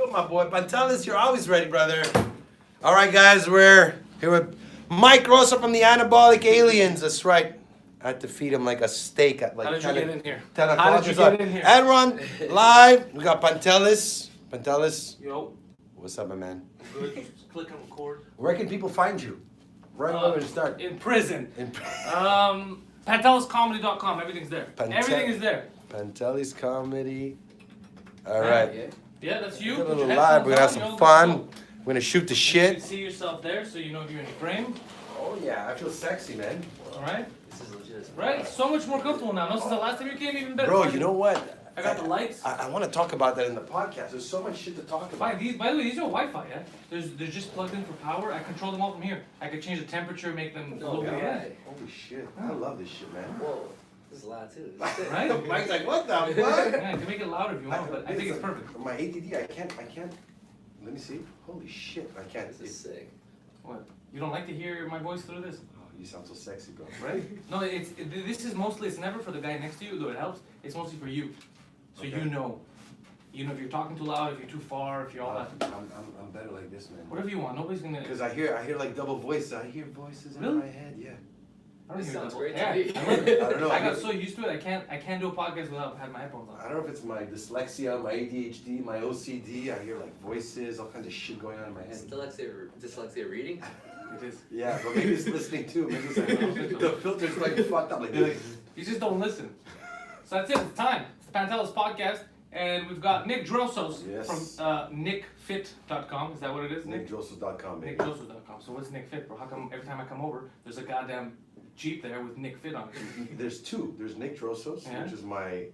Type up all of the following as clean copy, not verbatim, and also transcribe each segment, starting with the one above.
My boy Pantelis, you're always ready, brother. All right, guys, we're here with Mike Drossos from the Anabolic Aliens. That's right. I had to feed him like a steak at like How did you get in here? 10 o'clock. How did you get in here? And run live. We got Pantelis. Pantelis, Yo, what's up, my man? good. Just click on record. Where can people find you? Right where to start. In prison. In Panteliscomedy.com. Everything's there. Everything is there. Pantelis Comedy. All right. Yeah, that's you. A Put little your live. We're gonna have headphones some on, fun. We're gonna shoot the You shit. can see yourself there, so you know if you're in frame. Oh yeah, I feel sexy, man. All right. This is legit. Right. So much more comfortable now. No, since the last time you came, even better. Bro, you know what? I got the lights. I want to talk about that in the podcast. There's so much shit to talk about. By the way, these are Wi-Fi. Yeah. They're just plugged in for power. I control them all from here. I could change the temperature, make them a little bit. Yeah. Holy shit. I love this shit, man. Whoa, this is loud too. Right. Mike's like, what the fuck? Yeah, you can make it louder if you want, but I think it's perfect. My ADD, I can't. Let me see. Holy shit, I can't. This is sick. What? You don't like to hear my voice through this? Oh, you sound so sexy, bro. Right? No, this is mostly, it's never for the guy next to you, though it helps. It's mostly for you. So Okay. you know if you're talking too loud, if you're too far, if you're all that. I'm better like this, man. Whatever you want, nobody's gonna. Because I hear like double voices. I hear voices in Really? my head. Yeah. I don't This hear sounds double- great to yeah, me. I love it. I don't know. I got so used to it. I can't do a podcast without having my headphones I on. don't know if it's my dyslexia, my ADHD, my OCD. I hear like voices, all kinds of shit going on in my head. Dyslexia reading? It is. Yeah, but maybe it's listening too. Maybe it's like, the filter's like fucked up. Like, You just don't listen. So that's it. It's time. It's the Pantelis podcast, and we've got Nick Drossos Yes. from nickfit.com. Is that what it is, Nick? NickDrossos.com, baby. NickDrossos.com. So what's Nick Fit, bro? How come every time I come over, there's a goddamn Jeep there with Nick Fit on it? There's two. There's Nick Drossos, Yeah. which is my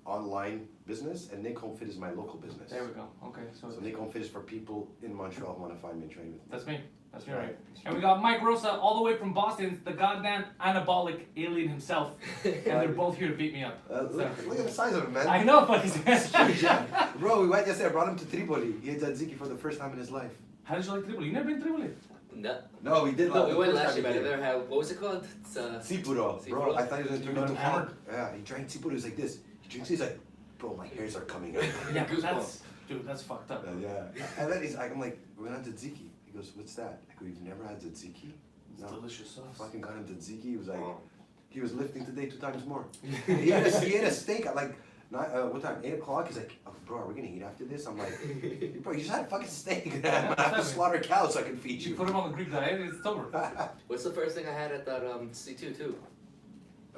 online business, and Nick Home Fit is my local business. There we go. Okay, so So Nick Home Fit is for people in Montreal who want to find me and train with me. that's me. That's me, right? And we got Mike Rosa all the way from Boston, the goddamn anabolic alien himself, and they're both here to beat me up. Look at the size of him, man. I know, but he's Huge, yeah. Bro, we went yesterday. I brought him to Tripoli. He ate tzatziki for the first time in his life. How did you like Tripoli? You never been to Tripoli? No. No, we did. No, we the went first last time year, he but I did. never had, what was it called? It's, Sipuro, bro. Sipuro? I thought he was gonna turn You into got Hulk. Yeah, he drank Sipuro. He was like this. He drinks. He's like, bro, my hairs are coming out. Yeah, Goosebumps. that's fucked up. Yeah. And then I'm like, we went on tzatziki. He goes, what's that? I go, you've never had tzatziki? It's No. delicious sauce. Fucking got him tzatziki. He was like, Oh. he was lifting today 2 times more. he ate a steak at like, what time? 8 o'clock. He's like, oh, bro, are we gonna eat after this? I'm like, bro, you just had a fucking steak. I have to slaughter cows so I can feed You you. put him on the Greek diet, it's over. What's the first thing I had at that C2 too?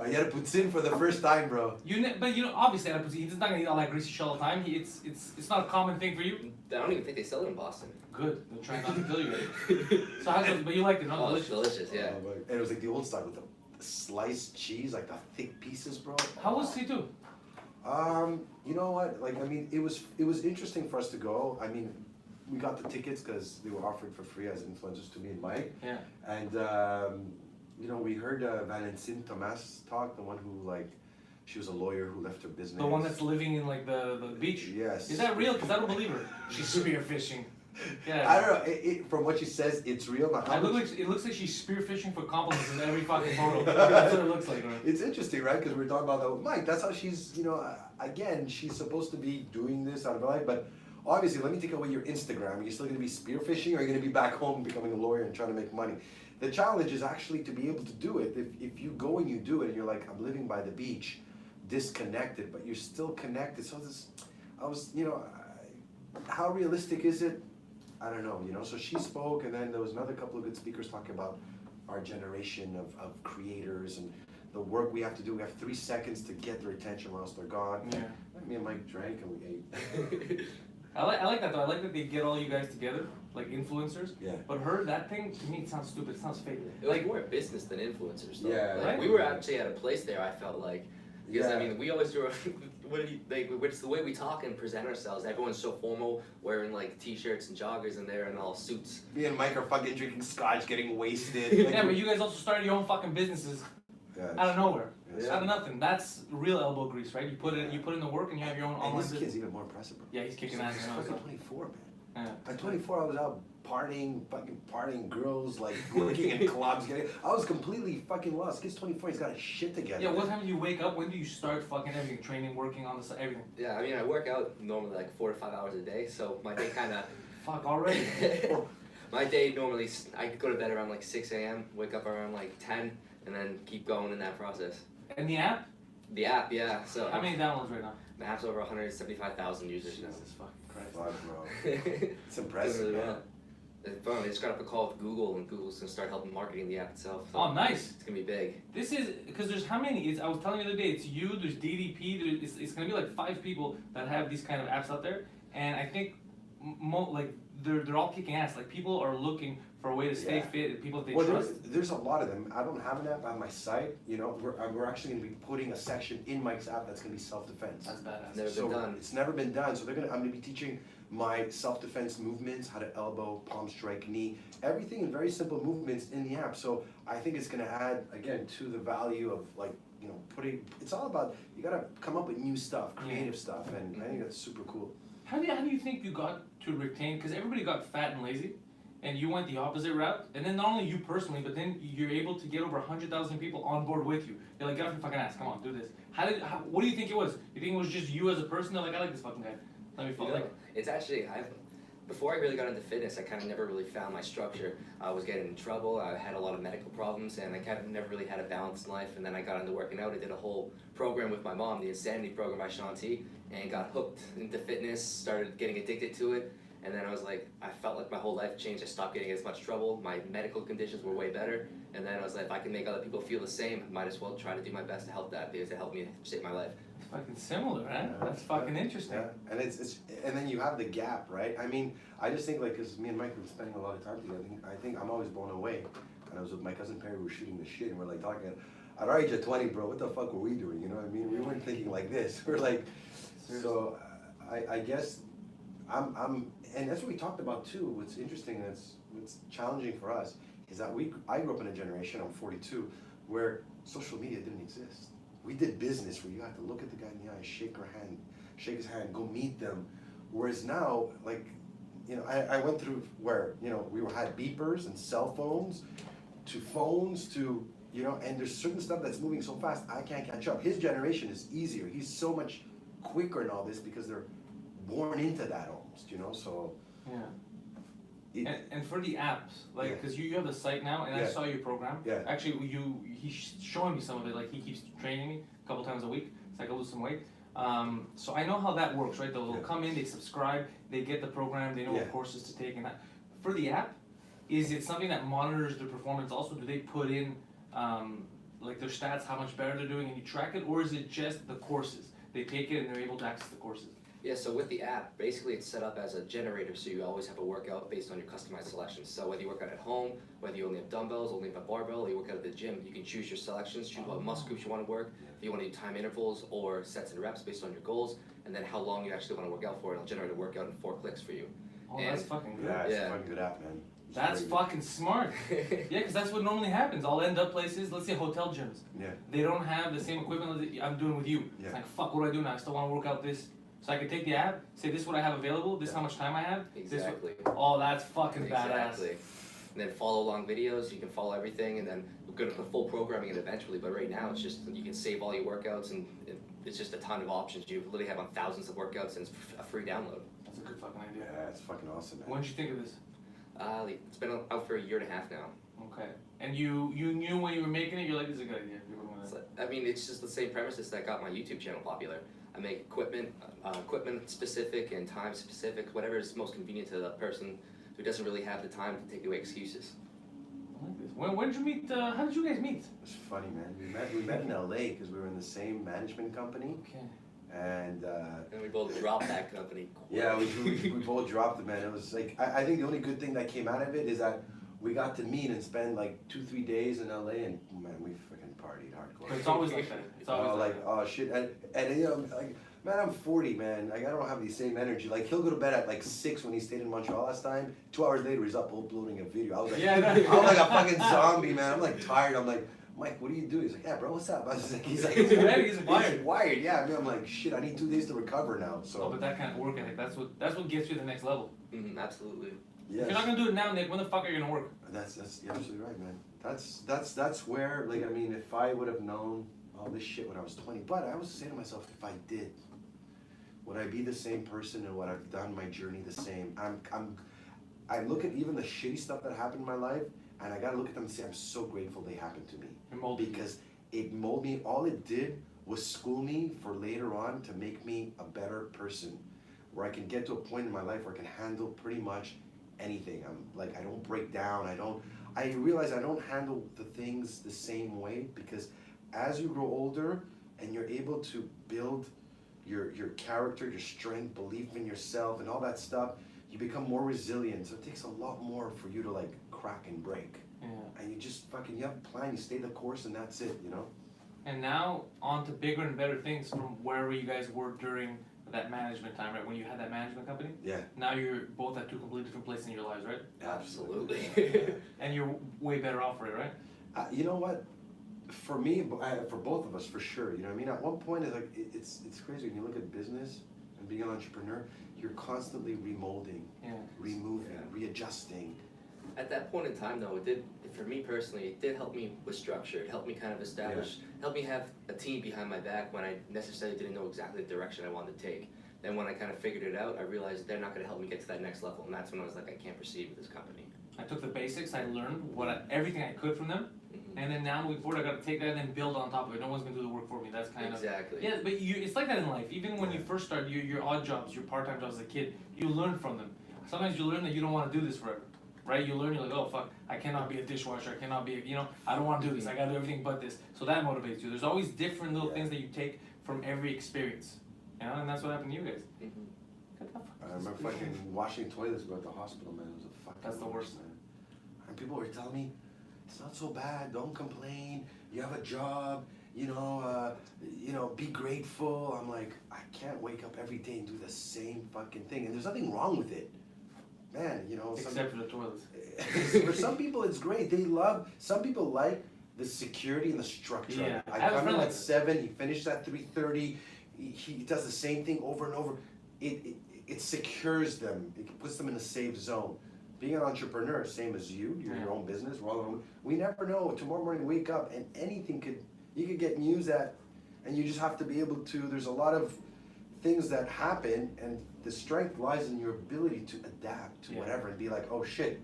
You had to put in for the first time, bro. But obviously, he's not gonna eat all that greasy shit all the time. It's not a common thing for you. I don't even think they sell it in Boston. Good. They're trying not to kill you. So but you liked it, no? Oh, it's delicious, yeah. And it was like the old style with the sliced cheese, like the thick pieces, bro. How was C2? You know what? Like, I mean, it was interesting for us to go. I mean, we got the tickets because they were offered for free as influencers to me and Mike. Yeah. And you know, we heard Valentine Thomas talk, the one who like, she was a lawyer who left her business. The one that's living in like the beach. Yes. Is that real? Because I don't believe her. She's spearfishing. Yeah. I don't know. From what she says, it's real. Now, It looks like she's spearfishing for compliments in every fucking photo. That's what it looks like, right? It's interesting, right? Because we're talking about that with Mike. That's how she's, you know, again, she's supposed to be doing this out of her life. But obviously, let me take away your Instagram. Are you still going to be spearfishing, or are you going to be back home becoming a lawyer and trying to make money? The challenge is actually to be able to do it. If you go and you do it, and you're like, I'm living by the beach, disconnected, but you're still connected. So you know, how realistic is it? I don't know, you know. So she spoke, and then there was another couple of good speakers talking about our generation of creators and the work we have to do. We have 3 seconds to get their attention, or else they're gone. Yeah. Me and Mike drank and we ate. I like that though. I like that they get all you guys together, like influencers. Yeah. But that thing, to me, it sounds stupid. It sounds fake. It was more business than influencers, though. Yeah. Like, Right? we were actually at a place there, I felt like. Because, Yeah. I mean, we always do, it's the way we talk and present ourselves. Everyone's so formal, wearing, like, t-shirts and joggers in there and all suits. Me and Mike are fucking drinking scotch, getting wasted. Yeah, but you guys also started your own fucking businesses Yeah, out of nowhere. Yeah. Out of nothing. That's real elbow grease, right? You put in the work and you have your own and online this business. kid's even more impressive, bro. Yeah, he's kicking He's ass now. fucking So. 24, man. Yeah. At 24, I was out partying, girls, like working in clubs. I was completely fucking lost. Kid's 24, he's got his shit together. Yeah, what time do you wake up? When do you start fucking everything? Training, working on the side, everything? Yeah, I mean, I work out normally like 4 to 5 hours a day, so my day kind of. Fuck, already? My day normally, I go to bed around like 6 a.m., wake up around like 10, and then keep going in that process. And the app? The app, yeah. So How many downloads right now? the app's over 175,000 users now. Jesus fucking Christ. Fuck, bro. It's impressive, Doing really man. well. It's fun. They just got off a call with Google, and Google's gonna start helping marketing the app itself. So Oh, nice. it's gonna be big. This is, because there's how many? I was telling you the other day, it's you, there's DDP, it's going to be like 5 people that have these kind of apps out there. And I think, like, they're all kicking ass. Like, people are looking for a way to stay Yeah. fit, people that they Well, trust. there's a lot of them. I don't have an app on my site. You know, we're actually going to be putting a section in Mike's app that's going to be self-defense. That's badass. Never been done. It's never been done. So I'm going to be teaching my self-defense movements, how to elbow, palm strike, knee, everything in very simple movements in the app. So I think it's going to add, again, to the value of, like, you know, it's all about, you got to come up with new stuff, creative stuff, and I think that's super cool. How do you think you got to retain? Because everybody got fat and lazy, and you went the opposite route. And then not only you personally, but then you're able to get over 100,000 people on board with you. They're like, get off your fucking ass, come on, do this. What do you think it was? You think it was just you as a person? They're like, I like this fucking guy. Let me follow. You know, it's actually, before I really got into fitness, I kind of never really found my structure. I was getting in trouble, I had a lot of medical problems, and I kind of never really had a balanced life. And then I got into working out. I did a whole program with my mom, the Insanity Program by Shaun T, and got hooked into fitness, started getting addicted to it. And then I was like, I felt like my whole life changed. I stopped getting as much trouble. My medical conditions were way better. And then I was like, if I can make other people feel the same, I might as well try to do my best to help that, because it helped me save my life. It's fucking similar, man. That's fucking interesting. Yeah, and and then you have the gap, right? I mean, I just think, like, because me and Mike were spending a lot of time together, I think I'm always blown away. And I was with my cousin Perry, we were shooting the shit, and we're like talking, at our age of 20, bro, what the fuck were we doing? You know what I mean? We weren't thinking like this. We're like, so I guess and that's what we talked about too. What's interesting and what's challenging for us is that I grew up in a generation, I'm 42, where social media didn't exist. We did business where you had to look at the guy in the eye, shake his hand, go meet them. Whereas now, like, you know, I went through where, you know, we had beepers and cell phones to, you know, and there's certain stuff that's moving so fast, I can't catch up. His generation is easier. He's so much quicker in all this because they're born into that almost, you know, so. Yeah. And for the apps, like, because you have the site now, and I saw your program. Yeah. Actually, he's showing me some of it. Like, he keeps training me a couple times a week, so I can lose some weight. So I know how that works, right? They'll come in, they subscribe, they get the program, they know what courses to take, and that. For the app, is it something that monitors their performance also? Do they put in, like, their stats, how much better they're doing, and you track it, or is it just the courses? They take it and they're able to access the courses. Yeah, so with the app, basically it's set up as a generator, so you always have a workout based on your customized selections. So whether you work out at home, whether you only have dumbbells, only have a barbell, or you work out at the gym, you can choose your selections, choose what muscle groups you want to work, if you want to do time intervals or sets and reps based on your goals, and then how long you actually want to work out for. It'll generate a workout in 4 clicks for you. Oh, that's fucking good. Yeah, it's a fucking good app, man. That's fucking smart. Yeah, because that's what normally happens. I'll end up places, let's say hotel gyms. Yeah. They don't have the same equipment that I'm doing with you. Yeah. It's like, fuck, what do I do now? I still want to work out this. So I can take the app, say this is what I have available, this is how much time I have. Exactly. Oh, that's fucking Exactly. badass. And then follow along videos, you can follow everything, and then we're gonna put full programming in eventually, but right now it's just, you can save all your workouts, and it's just a ton of options. You literally have on thousands of workouts, and it's a free download. That's a good fucking idea. Yeah, it's fucking awesome, man. When did you think of this? It's been out for 1.5 years now. Okay. And you knew when you were making it, you're like, this is a good idea. You're going with it. I mean, it's just the same premises that got my YouTube channel popular. I make equipment specific and time specific, whatever is most convenient to the person who doesn't really have the time to take away excuses. I like this. When did you meet, how did you guys meet? It's funny, man. We met in LA because we were in the same management company. Okay. And we both dropped that company. yeah, we both dropped it, man. It was like, I think the only good thing that came out of it is that we got to meet and spend like 2-3 days in LA, and man, we freaking partied hardcore. But it's always like that. It's always like oh shit, and you know, like, man, I'm 40, man. Like, I don't have the same energy. Like, he'll go to bed at like 6 when he stayed in Montreal last time. 2 hours later, he's up uploading a video. I was like, yeah, I'm like a fucking zombie, man. I'm like tired. I'm like, Mike, what do you do? He's like, yeah, bro, what's up? I was like, he's He's wired. He's wired, yeah. I mean, I'm like, shit, I need 2 days to recover now. So. Oh, but that kind of work ethic, that's what gets you to the next level. Absolutely. Yes. If you're not gonna do it now, Nick, when the fuck are you gonna work? That's you're absolutely right, man. That's where, like, I mean, if I would have known all this shit when I was 20, but I was saying to myself, if I did, would I be the same person and would I've done my journey the same? I look at even the shitty stuff that happened in my life, and I gotta look at them and say, I'm so grateful they happened to me. Because it molded me. All it did was school me for later on to make me a better person, where I can get to a point in my life where I can handle pretty much anything. I'm like, I don't break down. I realize I don't handle the things the same way, because as you grow older and you're able to build your character, your strength, belief in yourself, and all that stuff, you become more resilient. So it takes a lot more for you to like crack and break. Yeah. And you just fucking, you have a plan, you stay the course, and that's it, you know? And now on to bigger and better things from wherever you guys were during that management time, right? When you had that management company? Yeah. Now you're both at 2 completely different places in your lives, right? Absolutely. And you're way better off for it, right? You know what? For me, for both of us, for sure. You know what I mean? At one point, it's like it's crazy when you look at business and being an entrepreneur. You're constantly remolding, removing, readjusting. At that point in time, though, it did, for me personally, it did help me with structure. It helped me kind of establish, helped me have a team behind my back when I necessarily didn't know exactly the direction I wanted to take. Then when I kind of figured it out, I realized they're not going to help me get to that next level, and that's when I was like, I can't proceed with this company. I took the basics, I learned everything I could from them, and then now moving forward, I got to take that and then build on top of it. No one's gonna do the work for me. That's kind of exactly. Yeah, but it's like that in life. Even when you first start, your odd jobs, your part-time jobs as a kid, you learn from them. Sometimes you learn that you don't want to do this forever, right? You learn, you're like, oh fuck, I cannot be a dishwasher. I cannot be, I don't want to do this. I gotta do everything but this. So that motivates you. There's always different little things that you take from every experience, and that's what happened to you guys. I remember fucking washing toilets at the hospital, man. It was a fucking. That's the worst, man. And people were telling me, it's not so bad. Don't complain. You have a job. Be grateful. I'm like, I can't wake up every day and do the same fucking thing. And there's nothing wrong with it, man. Except for the toilets. For some people, it's great. Some people like the security and the structure. Yeah. I come in at 7. He finishes at 3:30. He does the same thing over and over. It secures them. It puts them in a safe zone. Being an entrepreneur, same as you, you're your own business. We never know. Tomorrow morning, wake up and you could get news and you just have to be able to. There's a lot of things that happen, and the strength lies in your ability to adapt to whatever and be like, oh shit,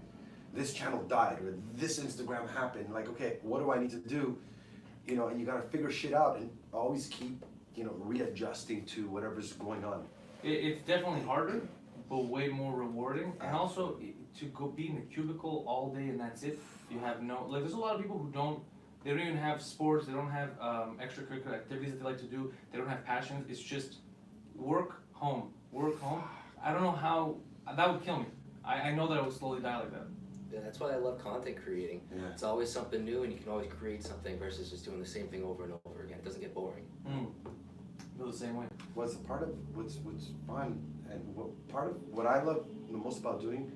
this channel died or this Instagram happened. Like, okay, what do I need to do? And you gotta figure shit out and always keep, readjusting to whatever's going on. It's definitely harder, but way more rewarding. And also, to go be in a cubicle all day and that's it. You have there's a lot of people who don't even have sports, they don't have extracurricular activities that they like to do, they don't have passions. It's just work, home. I don't know how, that would kill me. I know that I would slowly die like that. Yeah, that's why I love content creating. Yeah. It's always something new, and you can always create something versus just doing the same thing over and over again. It doesn't get boring. Feel the same way. What's fun, and part of what I love the most about doing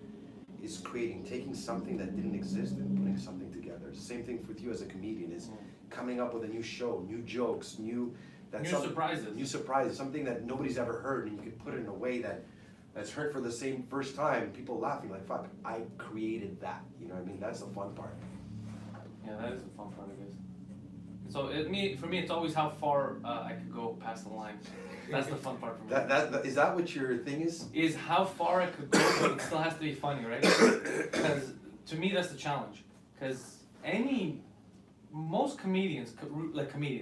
is taking something that didn't exist and putting something together. It's the same thing with you as a comedian, is coming up with a new show, new jokes, new surprises, something that nobody's ever heard, and you can put it in a way that's heard for the first time, people laughing like, fuck, I created that. You know what I mean? That's the fun part. Yeah, that is the fun part, I guess. So for me, it's always how far I could go past the line. That's the fun part for me. Is that what your thing is? Is how far I could go, but it still has to be funny, right? Because to me, that's the challenge. Because most comedians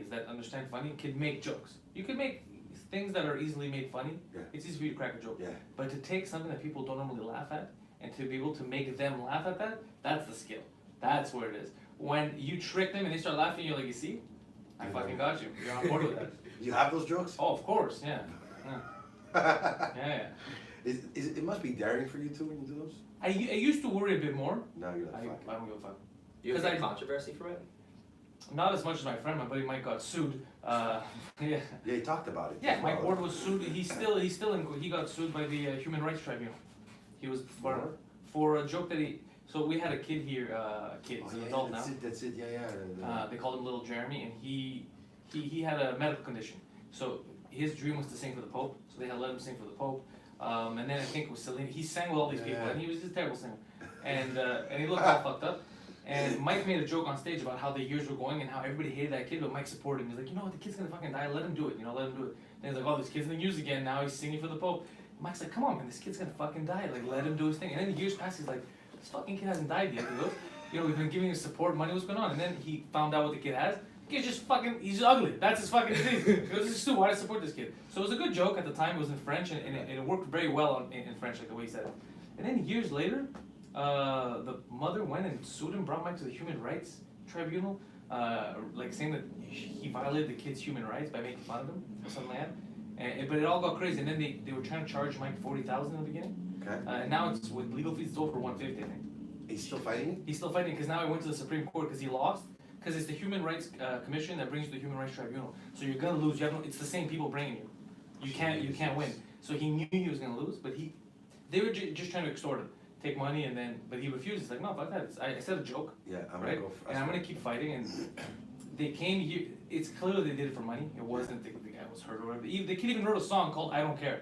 that understand funny can make jokes. You can make things that are easily made funny. Yeah. It's easy for you to crack a joke. Yeah. But to take something that people don't normally laugh at and to be able to make them laugh at that's the skill. That's where it is. When you trick them and they start laughing, you're like, you see? I fucking got you. You're on board with that. You have those jokes? Oh, of course, yeah. Yeah. It must be daring for you too when you do those? I used to worry a bit more. Now you're like, fuck. I don't give a fuck. You have any controversy from it? Not as much as my friend. My buddy Mike got sued. Yeah, he talked about it. Yeah, Mike Ward was sued. He got sued by the Human Rights Tribunal. He was for a joke that So we had a kid here, he's an adult now. That's it, yeah. They called him Little Jeremy, and he had a medical condition. So his dream was to sing for the Pope, so they had let him sing for the Pope. And then I think it was Celine, he sang with all these people, and he was just a terrible singer. And he looked all fucked up. And Mike made a joke on stage about how the years were going and how everybody hated that kid, but Mike supported him. He's like, you know what, the kid's gonna fucking die, let him do it, let him do it. And he's like, oh, this kid's in the news again, now he's singing for the Pope. And Mike's like, come on, man, this kid's gonna fucking die, like, let him do his thing. And then the years pass, he's like, this fucking kid hasn't died yet. He goes, we've been giving him support, money, what's going on? And then he found out what the kid has. The kid's just fucking, he's ugly. That's his fucking disease. He goes, this is stupid, why did I support this kid? So it was a good joke at the time, it was in French, and it worked very well in French, like the way he said it. And then years later, the mother went and sued him, brought Mike to the Human Rights Tribunal, like saying that he violated the kid's human rights by making fun of him or something like that. But it all got crazy, and then they were trying to charge Mike $40,000 in the beginning. Okay. And now it's with legal fees, it's over $150, I think. He's still fighting? He's still fighting because now he went to the Supreme Court because he lost. Because it's the Human Rights Commission that brings you to the Human Rights Tribunal. So you're gonna lose. It's the same people bringing you. You can't win. So he knew he was gonna lose, but they were just trying to extort him, take money, but he refused. He's like, no, fuck that. I said a joke. Yeah, I'm right? gonna go. And I'm gonna keep fighting. And they came here. It's clear they did it for money. It wasn't the guy was hurt or whatever. The kid even wrote a song called "I Don't Care."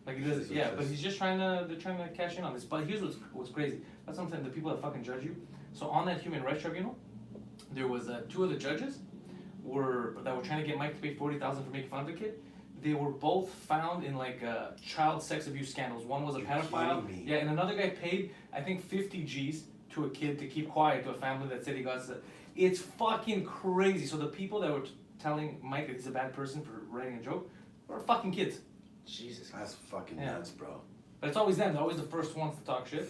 Like he does, yeah. But he's just they're trying to cash in on this. But here's what's crazy. That's something the people that fucking judge you. So on that Human Rights Tribunal, there was two of the judges that were trying to get Mike to pay $40,000 for making fun of the kid. They were both found in like child sex abuse scandals. One was a pedophile. Yeah, and another guy paid I think 50 G's to a kid to keep quiet to a family that said he got. It's fucking crazy. So the people that were telling Mike that he's a bad person for writing a joke were fucking kids. Jesus. That's fucking nuts, bro. But it's always them. They're always the first ones to talk shit.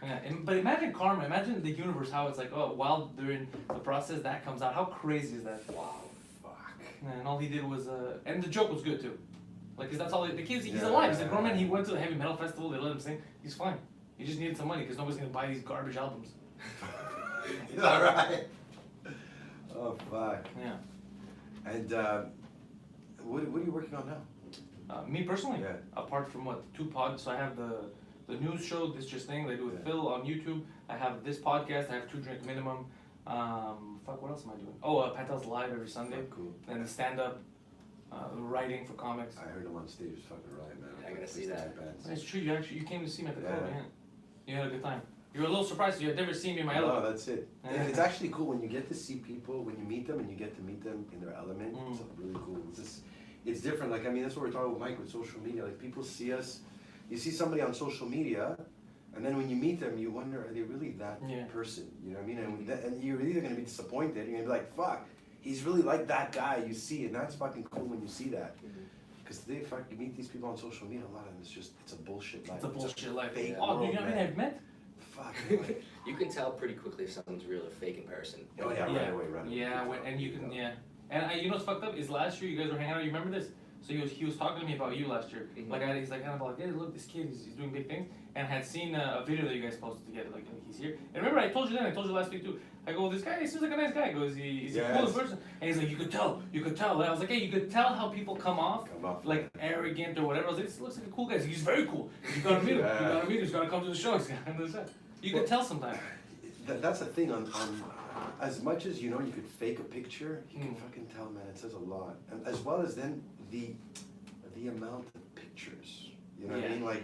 Yeah, but imagine karma. Imagine the universe. How it's like, oh, while they're in the process, that comes out. How crazy is that? Wow. Fuck. And all he did was, and the joke was good too. Like, cause that's all. The kid's he's alive. He's a grown man. He went to the heavy metal festival. They let him sing. He's fine. He just needed some money because nobody's gonna buy these garbage albums. Is that right? Oh fuck. Yeah. And what are you working on now? Me personally, Yeah. apart from two pods, so I have the news show, This Just Thing, I do with Phil on YouTube. I have this podcast, I have 2 Drink Minimum. What else am I doing? Oh, Pantelis Live every Sunday. Oh, cool. And the stand-up, writing for comics. I heard him on stage, it was fucking right, man. I gotta see that. It's true, you came to see me at the club, man. You had a good time. You were a little surprised, you had never seen me in my element. No, that's it. And it's actually cool when you get to see people, when you meet them and you get to meet them in their element. It's really cool. It's different. Like, I mean, that's what we're talking with Mike with social media. Like, people see us, you see somebody on social media, and then when you meet them, you wonder, are they really that person? You know what I mean? And you're either going to be disappointed, you're going to be like, fuck, he's really like that guy you see. And that's fucking cool when you see that. Because you meet these people on social media, a lot of them, it's a bullshit life. It's a bullshit life. Fake oh, world, you know what I mean? I've met? Fuck. You can tell pretty quickly if someone's real or fake in person. Oh yeah, right away. Yeah, and you can, And you know what's fucked up is last year you guys were hanging out. You remember this? So he was talking to me about you last year. Mm-hmm. He's like, Anabolic, hey, look, this kid, he's doing big things. And I had seen a video that you guys posted together, like he's here. And remember, I told you last week too. I go, this guy, he seems like a nice guy. He goes, he's a cool person. And he's like, you could tell. And I was like, hey, you could tell how people come off like arrogant or whatever. I was like, this looks like a cool guy. He's very cool. You gotta meet him. He's gotta come to the show. You could tell sometimes. That's the thing on as much as you could fake a picture, you can fucking tell, man. It says a lot, and as well as then the amount of pictures. You know what I mean? Like,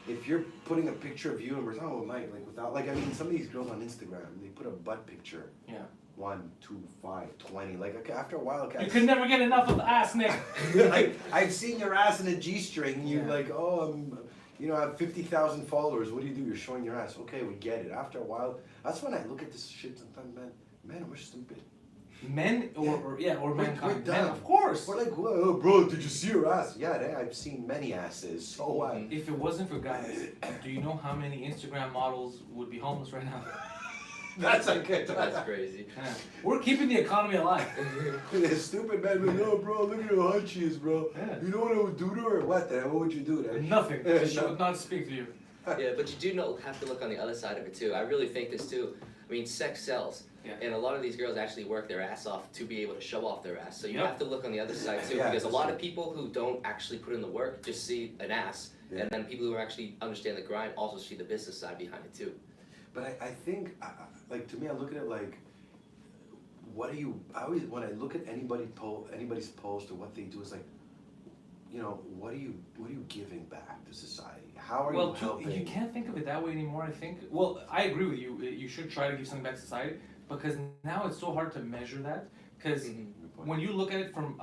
if you're putting a picture of you and we're talking about Mike, like without, like, I mean, some of these girls on Instagram, they put a butt picture. Yeah. 1, 2, 5, 20. Like, okay, after a while, okay. You could never get enough of ass, Nick. Like, I've seen your ass in a G-string, and you're like, oh, I have 50,000 followers. What do? You're showing your ass. Okay, we get it. After a while, that's when I look at this shit sometimes, man, we're stupid. Men or mankind. Men, of course. We're like, whoa, bro, did you see your ass? Yeah, I've seen many asses. So what? If it wasn't for guys, do you know how many Instagram models would be homeless right now? That's okay. That's crazy. Yeah. We're keeping the economy alive. Stupid man, but no, bro, look at how hot she is, bro. Yeah. You know what I would do to her? What then? What would you do to her? Nothing. She would not speak to you. Yeah, but you do have to look on the other side of it too. I really think this too. I mean, sex sells. Yeah. And a lot of these girls actually work their ass off to be able to show off their ass. So you have to look on the other side too, because a lot of people who don't actually put in the work just see an ass, and then people who actually understand the grind also see the business side behind it too. But I think, like, to me, I look at it like, what are you, I always, when I look at anybody's post or what they do, it's like, you know, what are you giving back to society? How are you helping? You can't think of it that way anymore, I think. Well, I agree with you. You should try to give something back to society, because now it's so hard to measure that. Because when you look at it from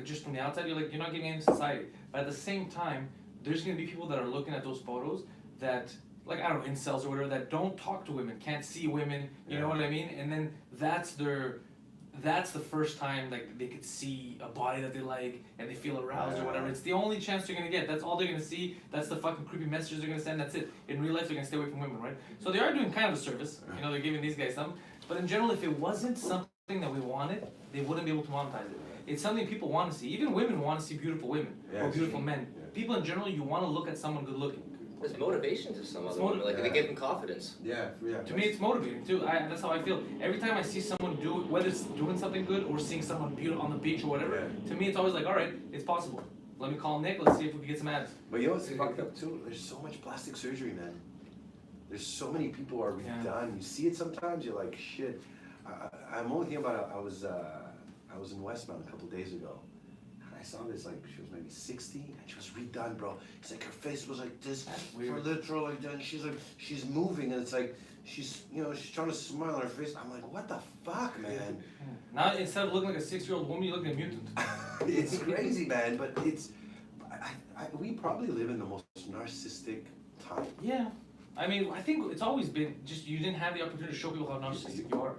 just from the outside, you're not giving anything to society. But at the same time, there's gonna be people that are looking at those photos that, like, I don't know, incels or whatever, that don't talk to women, can't see women. You know what I mean? And then that's the first time, like, they could see a body that they like and they feel aroused or whatever. It's the only chance they're gonna get. That's all they're gonna see. That's the fucking creepy messages they're gonna send. That's it. In real life, they're gonna stay away from women, right? So they are doing kind of a service. You know, they're giving these guys something. But in general, if it wasn't something that we wanted, they wouldn't be able to monetize it. It's something people want to see. Even women want to see beautiful women or beautiful men. People in general, you want to look at someone good looking. There's motivation to some other women, like they give them confidence. To me, it's motivating too. That's how I feel. Every time I see someone do, whether it's doing something good or seeing someone beautiful on the beach or whatever, to me it's always like, all right, it's possible. Let me call Nick. Let's see if we can get some ads. But you know what's fucked up too? There's so much plastic surgery, man. There's so many people are redone. You see it sometimes. You're like, shit. I'm only thinking about it. I was in Westmount a couple days ago. I saw this, like, she was maybe 60 and she was redone, bro. It's like her face was like this for literal, like, and she's like, she's moving and it's like, she's trying to smile on her face. I'm like, what the fuck, man? Now instead of looking like a 6-year-old woman, you look like a mutant. It's crazy, man, but we probably live in the most narcissistic time. Yeah. I mean, I think it's always been just, you didn't have the opportunity to show people how narcissistic you are.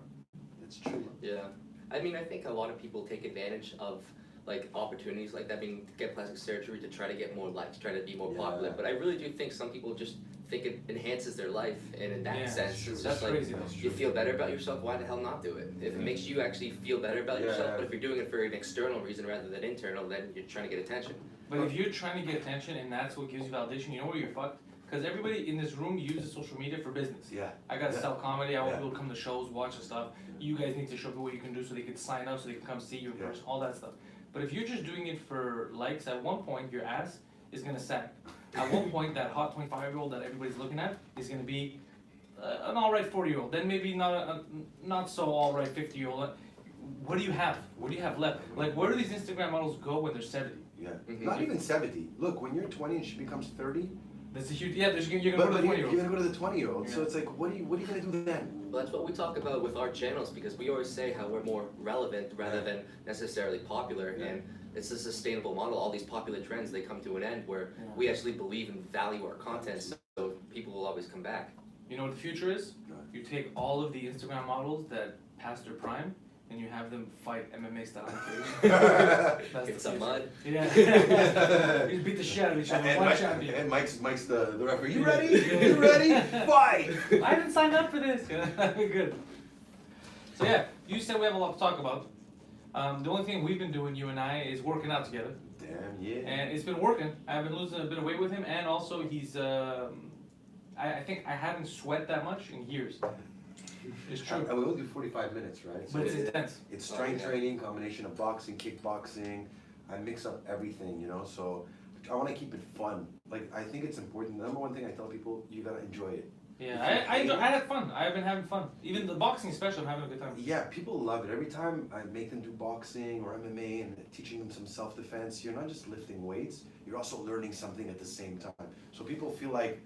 It's true. Yeah. I mean, I think a lot of people take advantage of, like, opportunities like that, being to get plastic surgery to try to get more likes, try to be more popular. But I really do think some people just think it enhances their life, and in that sense, it's just like, you feel better about yourself, why the hell not do it? If it makes you actually feel better about yourself, but if you're doing it for an external reason rather than internal, then you're trying to get attention. But if you're trying to get attention and that's what gives you validation, you know where you're fucked? Because everybody in this room uses social media for business. I gotta sell comedy, I want people to come to shows, watch the stuff. You guys need to show people what you can do so they can sign up, so they can come see you in person, all that stuff. But if you're just doing it for likes, at one point your ass is gonna sag. At one point, that hot 25-year-old that everybody's looking at is gonna be an alright 40-year-old. Then maybe not so alright 50-year-old. What do you have? What do you have left? Like, where do these Instagram models go when they're 70? Not even 70. Look, when you're 20 and she becomes 30. That's a huge, you're gonna go to the 20-year-old. You're gonna go to the 20-year-old. So it's like, what are you gonna do then? Well, that's what we talk about with our channels, because we always say how we're more relevant rather than necessarily popular, and it's a sustainable model. All these popular trends, they come to an end where we actually believe and value our content, so people will always come back. You know what the future is? You take all of the Instagram models that passed their prime, and you have them fight MMA style on stage. Get some mud. Yeah. You beat the shit out of each other. And Mike's the referee. You ready? You ready? Fight! I didn't sign up for this. That'd be good. So yeah, you said we have a lot to talk about. The only thing we've been doing, you and I, is working out together. Damn, yeah. And it's been working. I've been losing a bit of weight with him, and also he's, I think I haven't sweat that much in years. It's true. And we only do 45 minutes, right? So but it's intense. It's strength training, combination of boxing, kickboxing. I mix up everything, you know, so I want to keep it fun. Like, I think it's important. The number one thing I tell people, you gotta enjoy it. Yeah, I had fun. I've been having fun. Even the boxing especially, I'm having a good time. Yeah, people love it. Every time I make them do boxing or MMA and teaching them some self-defense, you're not just lifting weights, you're also learning something at the same time. So people feel like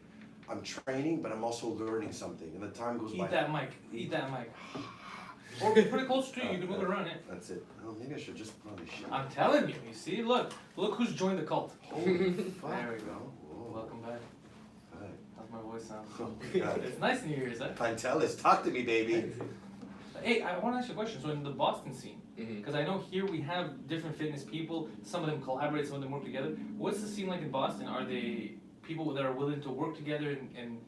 I'm training, but I'm also learning something, and the time goes by. Eat that mic. Eat that mic. Or be pretty close to you. You can move it around it. That's it. Oh, maybe I should just put on this shit. I'm telling you. You see, look who's joined the cult. Holy fuck. There we go. Whoa. Welcome back. Hi. How's my voice sound? Oh my God. It's nice in your ears, huh? Pantelis, talk to me, baby. Hey, I want to ask you a question. So in the Boston scene, because I know here we have different fitness people. Some of them collaborate, some of them work together. What's the scene like in Boston? Are they people that are willing to work together and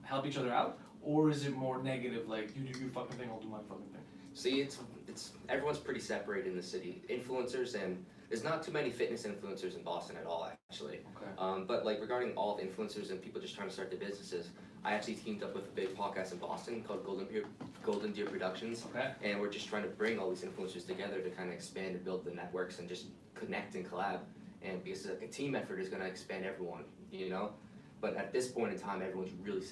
help each other out, or is it more negative, like you do your fucking thing, I'll do my fucking thing? See, it's everyone's pretty separated in the city. Influencers, and there's not too many fitness influencers in Boston at all, actually. Okay. But like regarding all of influencers and people just trying to start their businesses, I actually teamed up with a big podcast in Boston called Golden Deer Productions. Okay. And we're just trying to bring all these influencers together to kind of expand and build the networks and just connect and collab. And because a team effort is going to expand everyone, you know. But at this point in time, everyone's really